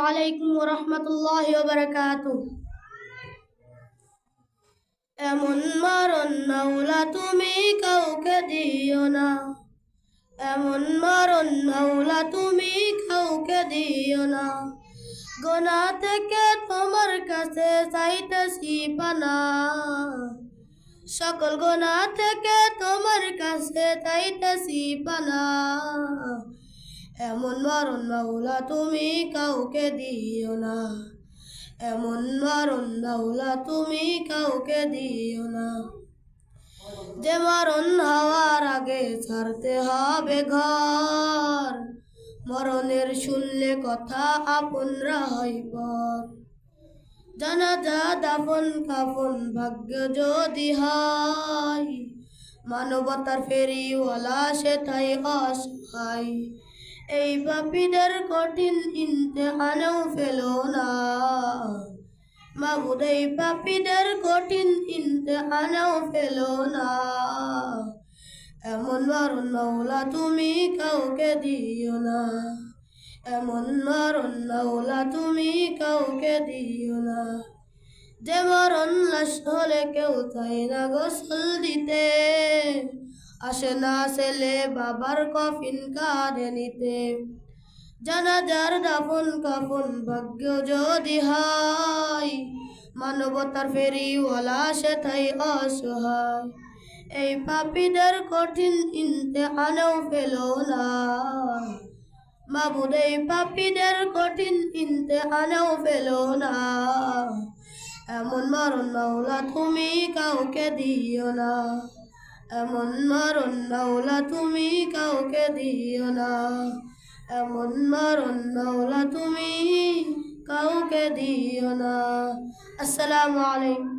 আলাইকুম ওয়া রাহমাতুল্লাহি ওয়া বারাকাতুহু। এমন মরণ মাওলা তুমি কাউকে দিও না, এমন মরণ মাওলা তুমি কাউকে দিও না। গুনাহ থেকে তোমার কাছে চাইতেছি পানা, সকল গুনাহ থেকে তোমার কাছে চাইতেছি পানা। এমন মরণ মাওলা তুমি কাউকে দিও না, এমন মরণ মাওলা তুমি কাউকে দিও না। যে মরণ হওয়ার আগে ছাড়তে হবে ঘর, মরণের শুনলে কথা আপনরা হয় পর। জানাজা দাফন কাফন ভাগ্য যদি হয়, মানবতার ফেরিওয়ালা সেটাই অসহায়। এই পাপীদের কঠিন ইমতিহানেও ফেলো না, মাবুদ এই পাপীদের কঠিন ইমতিহানেও ফেলো না। এমন মরণ মাওলা তুমি কাউকে দিও না, এমন মরণ মাওলা তুমি কাউকে দিও না। যে মরণ লাশ হলে কেউ চায় না গোসল দিতে, আসে না ছেলে বাবার কফিন কাঁধে নিতে। জানাজার দাফন কাফন ভাগ্য যদি হয়, মানবতার ফেরিওয়ালা সেটাই অসহায়। এই পাপীদের কঠিন ইমতিহানেও ফেলো না, মাবুদ এই পাপীদের কঠিন ইমতিহানেও ফেলো না। এমন মরণ মাওলা তুমি কাউকে দিও না, এমন মরণ মাওলা তুমি কাউকে দিও না, এমন মরণ মাওলা তুমি কাউকে দিও না। আসসালামু আলাইকুম।